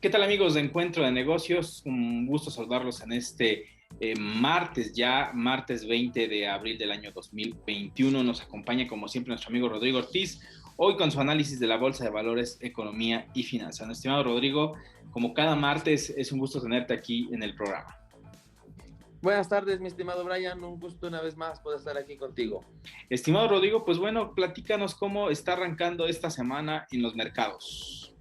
¿Qué tal, amigos de Encuentro de Negocios? Un gusto saludarlos en este martes, ya martes 20 de abril del año 2021. Nos acompaña como siempre nuestro amigo Rodrigo Ortiz, hoy con su análisis de la Bolsa de Valores, Economía y Finanzas. Estimado Rodrigo, como cada martes, es un gusto tenerte aquí en el programa. Buenas tardes, mi estimado Brian, un gusto una vez más poder estar aquí contigo. Estimado Rodrigo, pues bueno, platícanos cómo está arrancando esta semana en los mercados.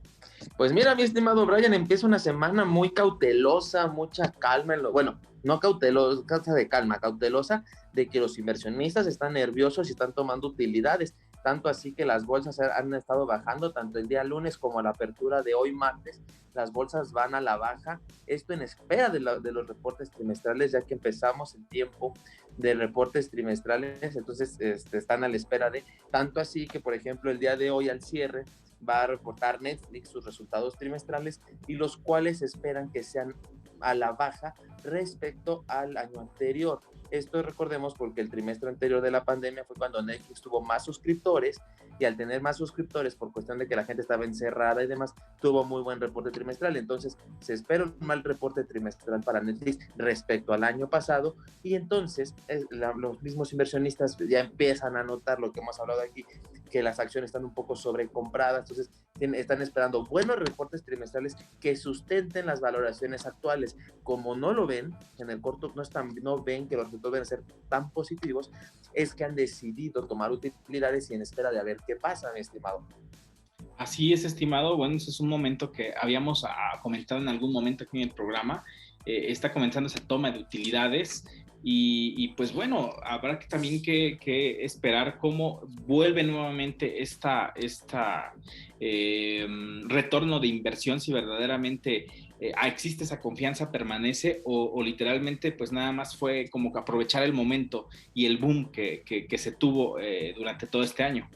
Pues mira, mi estimado Brian, empieza una semana muy cautelosa, mucha calma, bueno, no cautelosa de calma, cautelosa de que los inversionistas están nerviosos y están tomando utilidades, tanto así que las bolsas han estado bajando, tanto el día lunes como a la apertura de hoy martes, las bolsas van a la baja, esto en espera de los reportes trimestrales, ya que empezamos el tiempo de reportes trimestrales, entonces están a la espera de, tanto así que, por ejemplo, el día de hoy al cierre, va a reportar Netflix sus resultados trimestrales y los cuales esperan que sean a la baja respecto al año anterior. Esto recordemos porque el trimestre anterior de la pandemia fue cuando Netflix tuvo más suscriptores y al tener más suscriptores por cuestión de que la gente estaba encerrada y demás, tuvo muy buen reporte trimestral. Entonces se espera un mal reporte trimestral para Netflix respecto al año pasado y entonces los mismos inversionistas ya empiezan a notar lo que hemos hablado aquí, que las acciones están un poco sobrecompradas, entonces están esperando buenos reportes trimestrales que sustenten las valoraciones actuales. Como no lo ven, en el corto no ven que los resultados van a ser tan positivos, es que han decidido tomar utilidades y en espera de a ver qué pasa, mi estimado. Así es, estimado. Bueno, ese es un momento que habíamos comentado en algún momento aquí en el programa. Está comenzando esa toma de utilidades y pues bueno, habrá que también que esperar cómo vuelve nuevamente esta retorno de inversión, si verdaderamente existe esa confianza, permanece o literalmente pues nada más fue como que aprovechar el momento y el boom que se tuvo durante todo este año.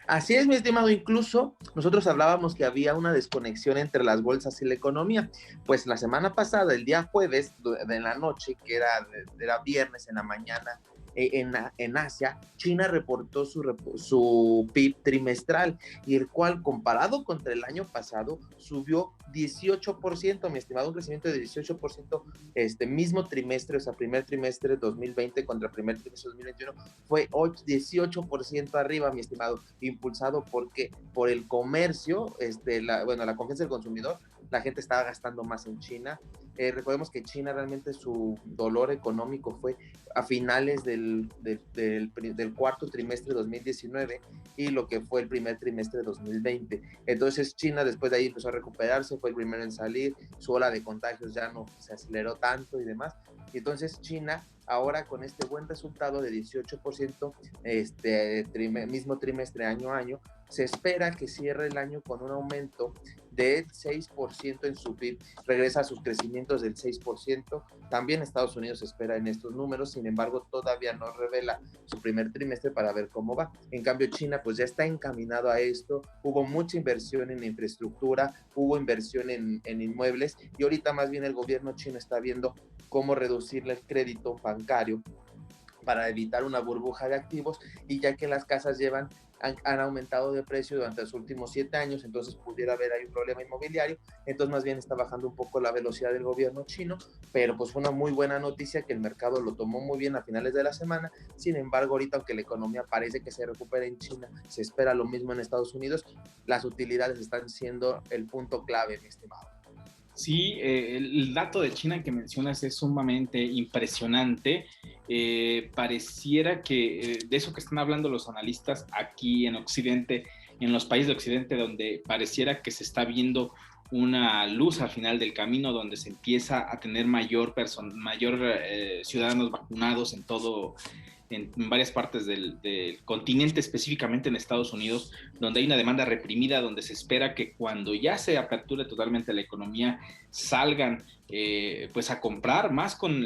Así es, mi estimado, incluso nosotros hablábamos que había una desconexión entre las bolsas y la economía, pues la semana pasada, el día jueves de la noche, que era viernes en la mañana, en Asia, China reportó su PIB trimestral y el cual comparado contra el año pasado subió 18%, mi estimado, un crecimiento de 18% este mismo trimestre, o sea, primer trimestre 2020 contra primer trimestre 2021 fue 18% arriba, mi estimado, impulsado porque por el comercio, la confianza del consumidor, la gente estaba gastando más en China. Recordemos que China realmente su dolor económico fue a finales del cuarto trimestre de 2019 y lo que fue el primer trimestre de 2020. Entonces China después de ahí empezó a recuperarse, fue el primero en salir, su ola de contagios ya no se aceleró tanto y demás. Y entonces China ahora con este buen resultado de 18%, mismo trimestre año a año, se espera que cierre el año con un aumento del 6% en su PIB, regresa a sus crecimientos del 6%. También Estados Unidos espera en estos números, sin embargo todavía no revela su primer trimestre para ver cómo va. En cambio China pues ya está encaminado a esto, hubo mucha inversión en infraestructura, hubo inversión en inmuebles y ahorita más bien el gobierno chino está viendo cómo reducirle el crédito bancario para evitar una burbuja de activos y ya que las casas han aumentado de precio durante los últimos 7 años, entonces pudiera haber ahí un problema inmobiliario, entonces más bien está bajando un poco la velocidad del gobierno chino, pero pues fue una muy buena noticia que el mercado lo tomó muy bien a finales de la semana. Sin embargo, ahorita aunque la economía parece que se recupera en China, se espera lo mismo en Estados Unidos, las utilidades están siendo el punto clave, mi estimado. Sí, el dato de China que mencionas es sumamente impresionante. Pareciera que de eso que están hablando los analistas aquí en Occidente, en los países de Occidente, donde pareciera que se está viendo una luz al final del camino, donde se empieza a tener mayor ciudadanos vacunados en varias partes del continente, específicamente en Estados Unidos, donde hay una demanda reprimida, donde se espera que cuando ya se aperture totalmente la economía, salgan pues a comprar más con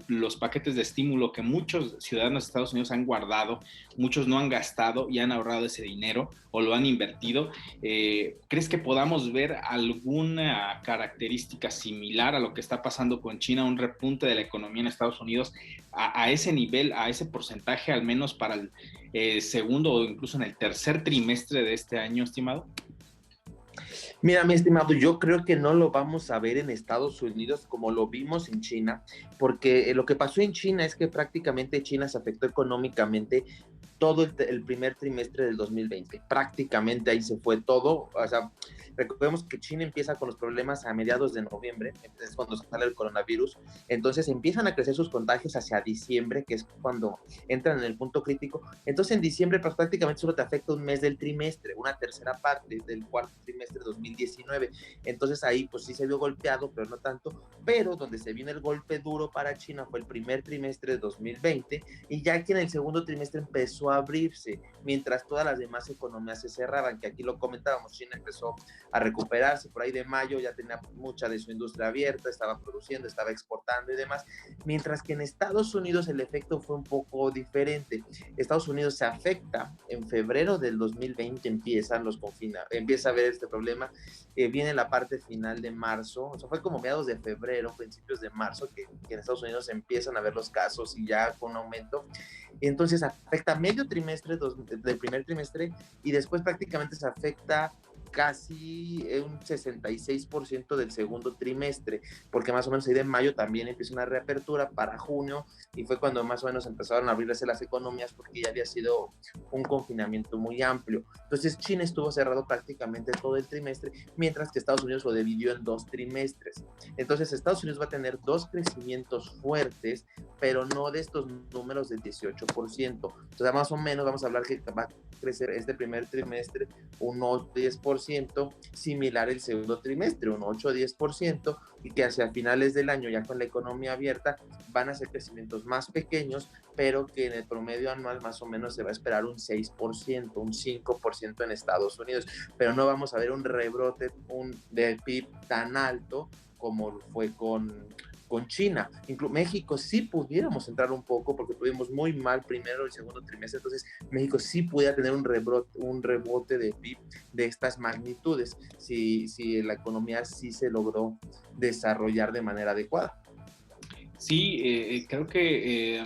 los paquetes de estímulo que muchos ciudadanos de Estados Unidos han guardado, muchos no han gastado y han ahorrado ese dinero o lo han invertido. ¿Crees que podamos ver alguna característica similar a lo que está pasando con China, un repunte de la economía en Estados Unidos a ese nivel, a ese porcentaje, al menos para el segundo o incluso en el tercer trimestre de este año, estimado? Mira, mi estimado, yo creo que no lo vamos a ver en Estados Unidos como lo vimos en China, porque lo que pasó en China es que prácticamente China se afectó económicamente todo el primer trimestre del 2020. Prácticamente ahí se fue todo. O sea, recordemos que China empieza con los problemas a mediados de noviembre, es cuando sale el coronavirus. Entonces empiezan a crecer sus contagios hacia diciembre, que es cuando entran en el punto crítico. Entonces en diciembre pues, prácticamente solo te afecta un mes del trimestre, una tercera parte del cuarto trimestre de 2019. Entonces ahí pues sí se vio golpeado, pero no tanto. Pero donde se viene el golpe duro para China fue el primer trimestre de 2020, y ya que en el segundo trimestre empezó a abrirse, mientras todas las demás economías se cerraban, que aquí lo comentábamos, China empezó a recuperarse por ahí de mayo, ya tenía mucha de su industria abierta, estaba produciendo, estaba exportando y demás, mientras que en Estados Unidos el efecto fue un poco diferente. Estados Unidos se afecta, en febrero del 2020 empieza a ver este problema, viene la parte final de marzo, o sea, fue como mediados de febrero, principios de marzo, que en Estados Unidos empiezan a ver los casos y ya con un aumento. Entonces afecta medio trimestre del primer trimestre, y después prácticamente se afecta casi un 66% del segundo trimestre, porque más o menos ahí de mayo también empieza una reapertura para junio, y fue cuando más o menos empezaron a abrirse las economías, porque ya había sido un confinamiento muy amplio. Entonces China estuvo cerrado prácticamente todo el trimestre, mientras que Estados Unidos lo dividió en 2 trimestres. Entonces Estados Unidos va a tener 2 crecimientos fuertes, pero no de estos números del 18%. O sea, más o menos vamos a hablar que va a crecer este primer trimestre un 8-10%, similar el segundo trimestre, un 8-10%, y que hacia finales del año, ya con la economía abierta, van a ser crecimientos más pequeños, pero que en el promedio anual más o menos se va a esperar un 6%, un 5% en Estados Unidos, pero no vamos a ver un rebrote de PIB tan alto como fue con China. México sí pudiéramos entrar un poco, porque tuvimos muy mal primero y segundo trimestre, entonces México sí pudiera tener un rebote de PIB de estas magnitudes, si la economía sí se logró desarrollar de manera adecuada. Sí, creo que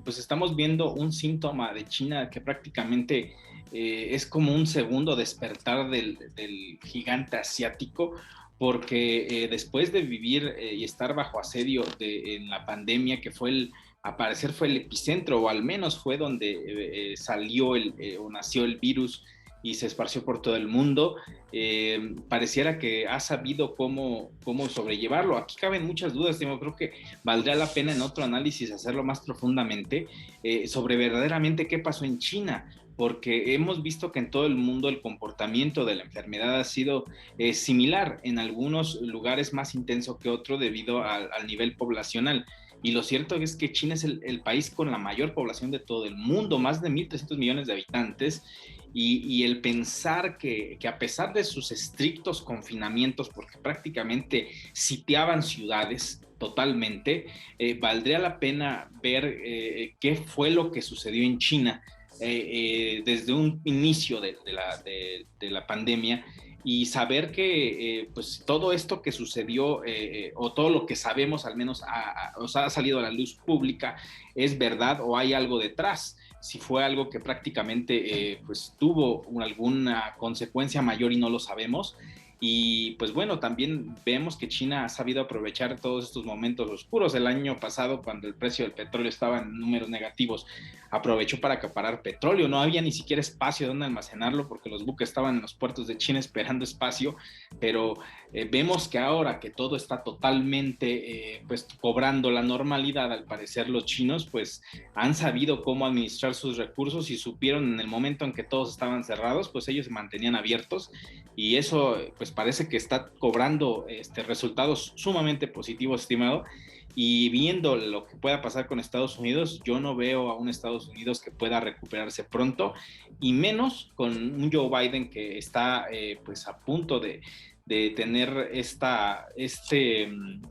pues estamos viendo un síntoma de China que prácticamente es como un segundo despertar del gigante asiático, porque después de vivir y estar bajo asedio en la pandemia, que al parecer fue el epicentro, o al menos fue donde salió o nació el virus y se esparció por todo el mundo, pareciera que ha sabido cómo sobrellevarlo. Aquí caben muchas dudas, Timo. Creo que valdría la pena en otro análisis hacerlo más profundamente sobre verdaderamente qué pasó en China, porque hemos visto que en todo el mundo el comportamiento de la enfermedad ha sido similar, en algunos lugares más intenso que otro debido al nivel poblacional. Y lo cierto es que China es el país con la mayor población de todo el mundo, más de 1.300 millones de habitantes, y el pensar que a pesar de sus estrictos confinamientos, porque prácticamente sitiaban ciudades totalmente, valdría la pena ver qué fue lo que sucedió en China desde un inicio de la pandemia, y saber que pues todo esto que sucedió o todo lo que sabemos al menos ha salido a la luz pública es verdad, o hay algo detrás. Si fue algo que prácticamente pues tuvo alguna consecuencia mayor y no lo sabemos. Y pues bueno, también vemos que China ha sabido aprovechar todos estos momentos oscuros. El año pasado, cuando el precio del petróleo estaba en números negativos, aprovechó para acaparar petróleo. No había ni siquiera espacio donde almacenarlo, porque los buques estaban en los puertos de China esperando espacio. Pero vemos que ahora que todo está totalmente pues cobrando la normalidad, al parecer los chinos pues han sabido cómo administrar sus recursos, y supieron en el momento en que todos estaban cerrados, pues ellos se mantenían abiertos, y eso pues parece que está cobrando resultados sumamente positivos, estimado. Y viendo lo que pueda pasar con Estados Unidos, yo no veo a un Estados Unidos que pueda recuperarse pronto, y menos con un Joe Biden que está pues a punto de tener este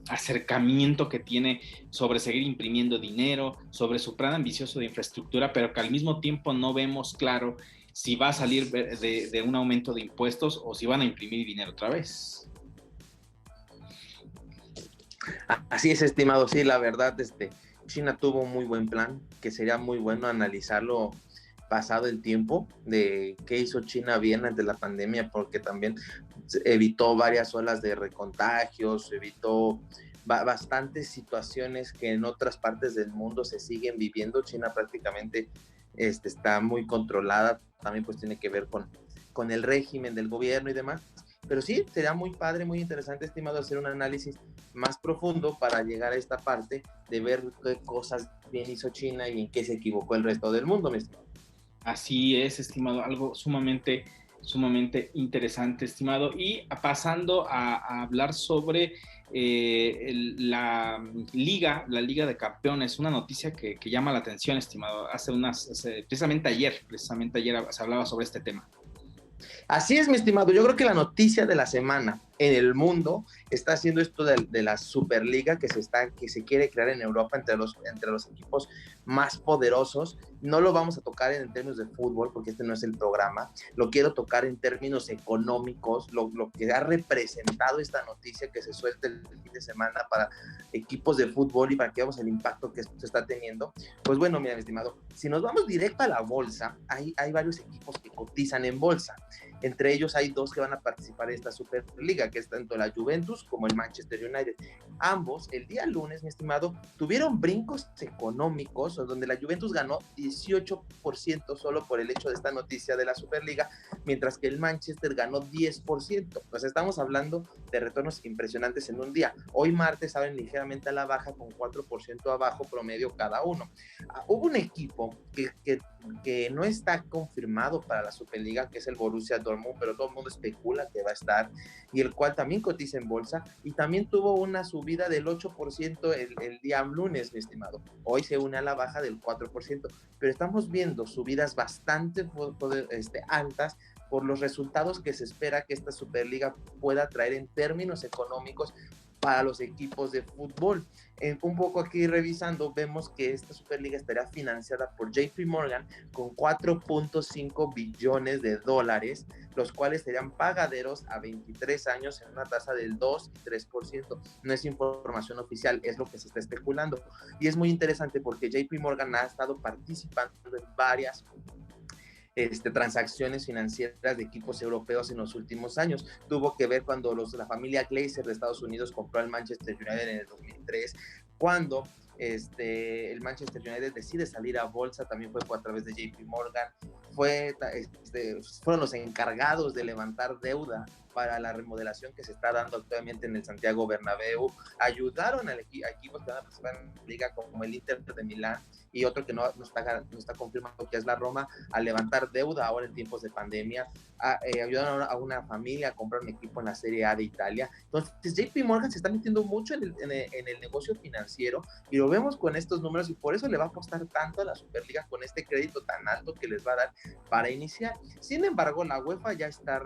acercamiento que tiene sobre seguir imprimiendo dinero, sobre su plan ambicioso de infraestructura, pero que al mismo tiempo no vemos claro si va a salir de un aumento de impuestos o si van a imprimir dinero otra vez. Así es, estimado. Sí, la verdad, China tuvo un muy buen plan, que sería muy bueno analizarlo pasado el tiempo, de qué hizo China bien ante la pandemia, porque también evitó varias olas de recontagios, evitó bastantes situaciones que en otras partes del mundo se siguen viviendo. China prácticamente está muy controlada, también pues tiene que ver con el régimen del gobierno y demás. Pero sí, sería muy padre, muy interesante, estimado, hacer un análisis más profundo para llegar a esta parte de ver qué cosas bien hizo China y en qué se equivocó el resto del mundo, mi estimado. Así es, estimado, algo sumamente interesante, estimado. Y pasando a hablar sobre la Liga de Campeones, una noticia que llama la atención, estimado. Precisamente ayer se hablaba sobre este tema. Así es, mi estimado. Yo creo que la noticia de la semana en el mundo está haciendo esto de la Superliga que se quiere crear en Europa entre los equipos más poderosos. No lo vamos a tocar en términos de fútbol porque este no es el programa. Lo quiero tocar en términos económicos, lo que ha representado esta noticia que se suelta el fin de semana para equipos de fútbol y para que veamos el impacto que esto está teniendo. Pues bueno, mira, mi estimado, si nos vamos directo a la bolsa, hay varios equipos que cotizan en bolsa. Entre ellos hay 2 que van a participar en esta Superliga, que es tanto la Juventus como el Manchester United. Ambos, el día lunes, mi estimado, tuvieron brincos económicos, donde la Juventus ganó 18% solo por el hecho de esta noticia de la Superliga, mientras que el Manchester ganó 10%. Pues estamos hablando de retornos impresionantes en un día. Hoy martes saben ligeramente a la baja con 4% abajo promedio cada uno. Hubo un equipo que no está confirmado para la Superliga, que es el Borussia Dortmund, pero todo el mundo especula que va a estar, y el cual también cotiza en bolsa, y también tuvo una subida del 8% el día lunes, mi estimado. Hoy se une a la baja del 4%, pero estamos viendo subidas bastante altas por los resultados que se espera que esta Superliga pueda traer en términos económicos para los equipos de fútbol. Un poco aquí revisando, vemos que esta Superliga estará financiada por JP Morgan con 4.5 billones de dólares, los cuales serían pagaderos a 23 años en una tasa del 2 y 3%. No es información oficial, es lo que se está especulando. Y es muy interesante porque JP Morgan ha estado participando en varias transacciones financieras de equipos europeos en los últimos años. Tuvo que ver cuando la familia Glazer de Estados Unidos compró al Manchester United en el 2003, cuando el Manchester United decide salir a bolsa, también fue a través de JP Morgan, fueron los encargados de levantar deuda para la remodelación que se está dando actualmente en el Santiago Bernabéu, ayudaron a equipos que van a participar en la liga como el Inter de Milán y otro que no está confirmado, que es la Roma, a levantar deuda ahora en tiempos de pandemia, ayudaron a una familia a comprar un equipo en la Serie A de Italia. Entonces JP Morgan se está metiendo mucho en el negocio financiero y lo vemos con estos números, y por eso le va a costar tanto a la Superliga con este crédito tan alto que les va a dar para iniciar. Sin embargo, la UEFA ya está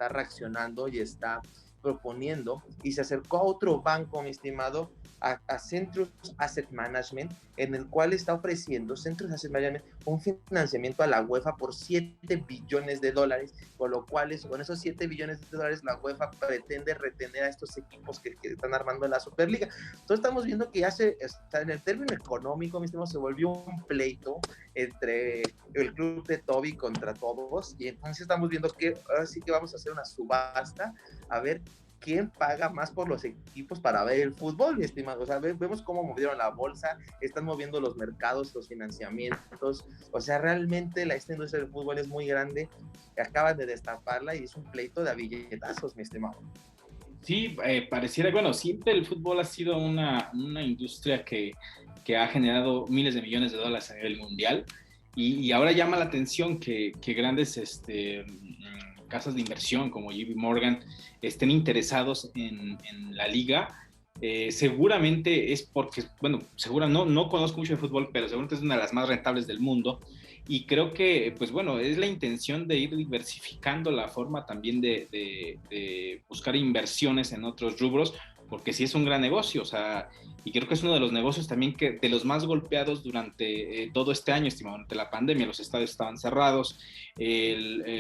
reaccionando y está proponiendo, y se acercó a otro banco, mi estimado, a Centrus Asset Management, en el cual está ofreciendo Centrus Asset Management un financiamiento a la UEFA por 7 billones de dólares, con lo cual con esos 7 billones de dólares la UEFA pretende retener a estos equipos que están armando la Superliga. Entonces estamos viendo que ya en el término económico, mi estimado, se volvió un pleito entre el club de Toby contra todos, y entonces estamos viendo que ahora sí que vamos a hacer una subasta a ver quién paga más por los equipos para ver el fútbol, mi estimado. O sea, vemos cómo movieron la bolsa, están moviendo los mercados, los financiamientos. O sea, realmente esta industria del fútbol es muy grande, acaban de destaparla y es un pleito de billetazos, mi estimado. Sí, pareciera, bueno, siempre el fútbol ha sido una industria que ha generado miles de millones de dólares a nivel mundial, y ahora llama la atención que grandes casas de inversión como JP Morgan estén interesados en la liga. Seguramente es porque, bueno, no conozco mucho de fútbol, pero seguramente es una de las más rentables del mundo, y creo que, pues bueno, es la intención de ir diversificando la forma también de buscar inversiones en otros rubros, porque sí es un gran negocio. O sea, y creo que es uno de los negocios también que de los más golpeados durante todo este año, estimado, durante la pandemia. Los estadios estaban cerrados,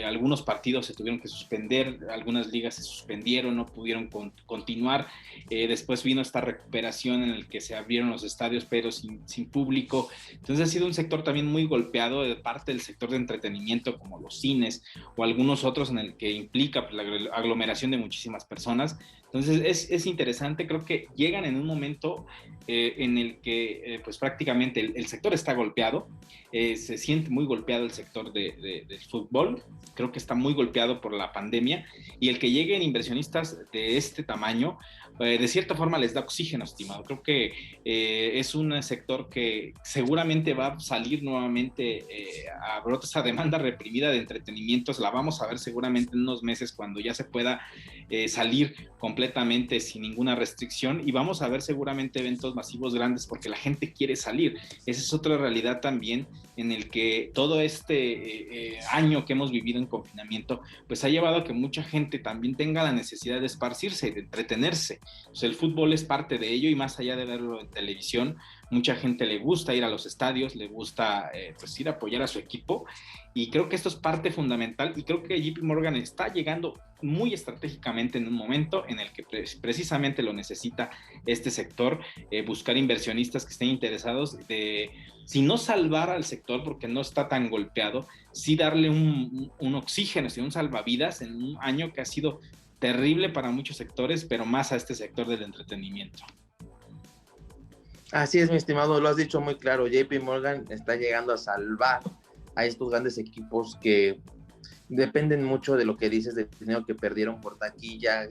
algunos partidos se tuvieron que suspender, algunas ligas se suspendieron, no pudieron continuar. Después vino esta recuperación en el que se abrieron los estadios, pero sin público. Entonces ha sido un sector también muy golpeado de parte del sector de entretenimiento, como los cines o algunos otros, en el que implica la aglomeración de muchísimas personas. Entonces es interesante, creo que llegan en un momento en el que pues prácticamente el sector está golpeado, se siente muy golpeado el sector del fútbol, creo que está muy golpeado por la pandemia, y el que lleguen inversionistas de este tamaño, de cierta forma les da oxígeno, estimado. Creo que es un sector que seguramente va a salir nuevamente a brote. Esa demanda reprimida de entretenimientos la vamos a ver seguramente en unos meses, cuando ya se pueda salir completamente sin ninguna restricción, y vamos a ver seguramente eventos masivos grandes porque la gente quiere salir. Esa es otra realidad también, en el que todo este año que hemos vivido en confinamiento pues ha llevado a que mucha gente también tenga la necesidad de esparcirse y de entretenerse. O sea, el fútbol es parte de ello, y más allá de verlo en televisión, mucha gente le gusta ir a los estadios, le gusta pues ir a apoyar a su equipo, y creo que esto es parte fundamental, y creo que JP Morgan está llegando muy estratégicamente en un momento en el que precisamente lo necesita este sector, buscar inversionistas que estén interesados de, si no salvar al sector porque no está tan golpeado, sí darle un oxígeno, un salvavidas en un año que ha sido terrible para muchos sectores, pero más a este sector del entretenimiento. Así es, mi estimado, lo has dicho muy claro. JP Morgan está llegando a salvar a estos grandes equipos que dependen mucho de lo que dices, del dinero que perdieron por taquilla,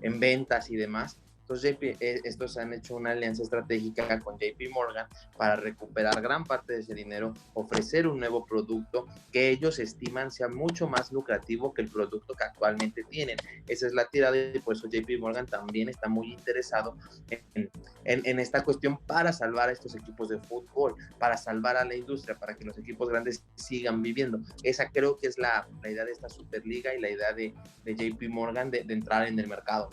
en ventas y demás. Entonces, estos han hecho una alianza estratégica con JP Morgan para recuperar gran parte de ese dinero, ofrecer un nuevo producto que ellos estiman sea mucho más lucrativo que el producto que actualmente tienen. Esa es la tirada, y por eso JP Morgan también está muy interesado en esta cuestión, para salvar a estos equipos de fútbol, para salvar a la industria, para que los equipos grandes sigan viviendo. Esa creo que es la idea de esta Superliga y la idea de JP Morgan de entrar en el mercado.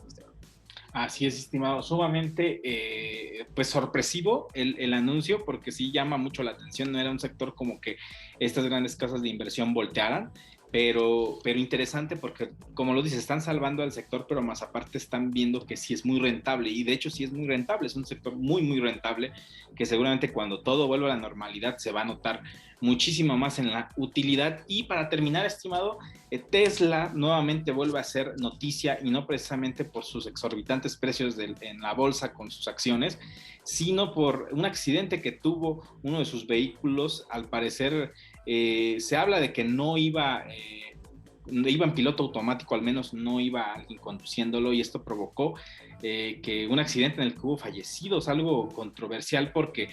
Así es, estimado, sumamente pues sorpresivo el anuncio, porque sí llama mucho la atención. No era un sector como que estas grandes casas de inversión voltearan, pero interesante, porque como lo dices, están salvando al sector, pero más aparte están viendo que sí es muy rentable, y de hecho sí es muy rentable, es un sector muy rentable, que seguramente cuando todo vuelva a la normalidad se va a notar muchísimo más en la utilidad. Y para terminar, estimado, Tesla nuevamente vuelve a ser noticia, y no precisamente por sus exorbitantes precios en la bolsa con sus acciones, sino por un accidente que tuvo uno de sus vehículos. Al parecer se habla de que no iba en piloto automático, al menos no iba alguien conduciéndolo, y esto provocó que un accidente en el que hubo fallecidos, algo controversial, porque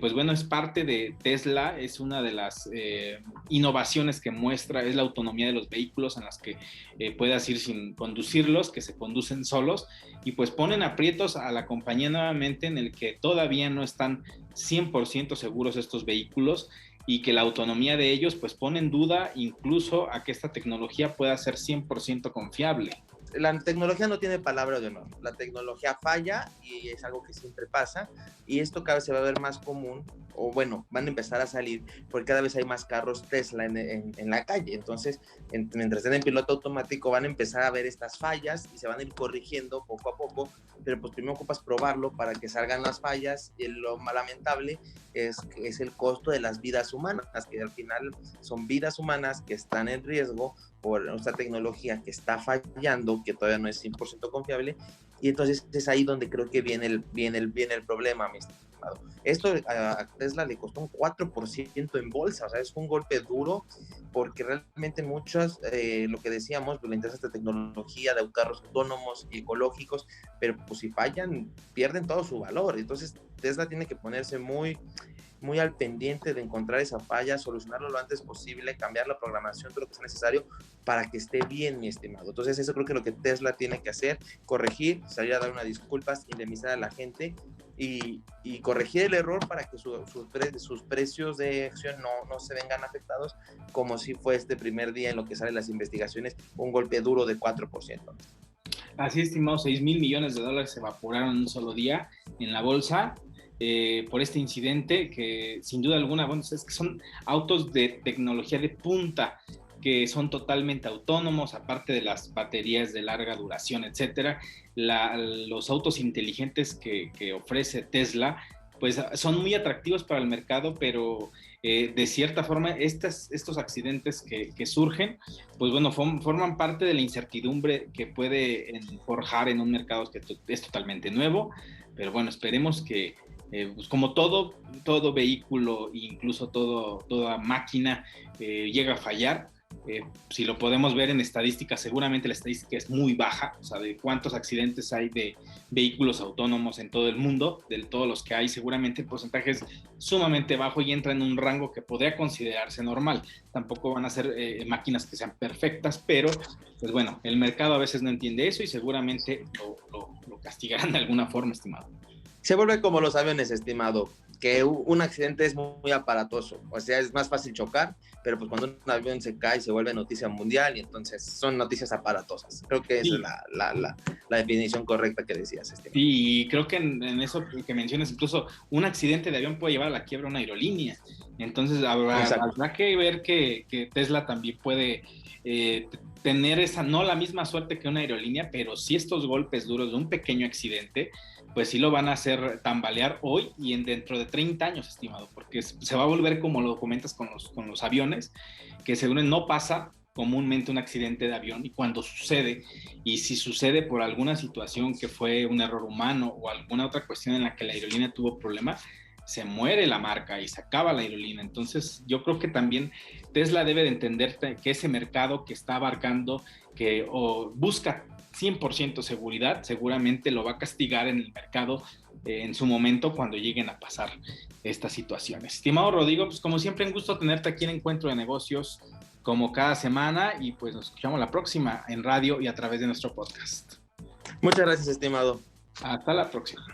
pues bueno, es parte de Tesla, es una de las innovaciones que muestra, es la autonomía de los vehículos, en las que puedas ir sin conducirlos, que se conducen solos, y pues ponen aprietos a la compañía nuevamente, en el que todavía no están 100% seguros estos vehículos, y que la autonomía de ellos pues pone en duda incluso a que esta tecnología pueda ser 100% confiable. La tecnología no tiene palabra de honor, la tecnología falla, y es algo que siempre pasa, y esto cada vez se va a ver más común, o bueno, van a empezar a salir, porque cada vez hay más carros Tesla en la calle. Entonces, mientras estén en piloto automático, van a empezar a ver estas fallas y se van a ir corrigiendo poco a poco, pero pues primero ocupas probarlo para que salgan las fallas, y lo más lamentable es el costo de las vidas humanas, que al final son vidas humanas que están en riesgo por esta tecnología que está fallando, que todavía no es 100% confiable. Y entonces es ahí donde creo que viene el problema, mi estimado. Esto a Tesla le costó un 4% en bolsa, o sea, es un golpe duro, porque realmente muchas, lo que decíamos, pues le interesa esta tecnología de carros autónomos y ecológicos, pero pues si fallan, pierden todo su valor. Entonces Tesla tiene que ponerse muy al pendiente de encontrar esa falla, solucionarlo lo antes posible, cambiar la programación, todo lo que sea necesario para que esté bien, mi estimado. Entonces eso creo que es lo que Tesla tiene que hacer: corregir, salir a dar unas disculpas, indemnizar a la gente y corregir el error para que sus precios de acción no se vengan afectados, como si fue este primer día en lo que salen las investigaciones, un golpe duro de 4%. Así, estimado, 6,000 millones de dólares se evaporaron en un solo día en la bolsa por este incidente que sin duda alguna, bueno, es que son autos de tecnología de punta que son totalmente autónomos, aparte de las baterías de larga duración, etcétera. Los autos inteligentes que ofrece Tesla, pues son muy atractivos para el mercado, pero de cierta forma estos accidentes que surgen, pues bueno, forman parte de la incertidumbre que puede forjar en un mercado que es totalmente nuevo, pero bueno, esperemos que pues como todo vehículo, incluso toda máquina llega a fallar. Si lo podemos ver en estadísticas, seguramente la estadística es muy baja, o sea, de cuántos accidentes hay de vehículos autónomos en todo el mundo, de todos los que hay, seguramente el porcentaje es sumamente bajo y entra en un rango que podría considerarse normal. Tampoco van a ser máquinas que sean perfectas, pero pues bueno, el mercado a veces no entiende eso y seguramente lo castigarán de alguna forma, estimado. Se vuelve como los aviones, estimado, que un accidente es muy aparatoso, o sea, es más fácil chocar, pero pues cuando un avión se cae se vuelve noticia mundial y entonces son noticias aparatosas. Creo que esa es la definición correcta que decías, estimado. Sí, y creo que en eso que mencionas, incluso un accidente de avión puede llevar a la quiebra una aerolínea. Entonces habrá que ver que Tesla también puede tener no la misma suerte que una aerolínea, pero sí estos golpes duros de un pequeño accidente, pues sí lo van a hacer tambalear hoy y dentro de 30 años, estimado, porque se va a volver como lo comentas con los aviones, que según no pasa comúnmente un accidente de avión y cuando sucede, y si sucede por alguna situación que fue un error humano o alguna otra cuestión en la que la aerolínea tuvo problemas, se muere la marca y se acaba la aerolínea. Entonces yo creo que también Tesla debe de entender que ese mercado que está abarcando, que busca 100% seguridad, seguramente lo va a castigar en el mercado en su momento cuando lleguen a pasar estas situaciones. Estimado Rodrigo, pues como siempre un gusto tenerte aquí en Encuentro de Negocios como cada semana y pues nos escuchamos la próxima en radio y a través de nuestro podcast. Muchas gracias, estimado. Hasta la próxima.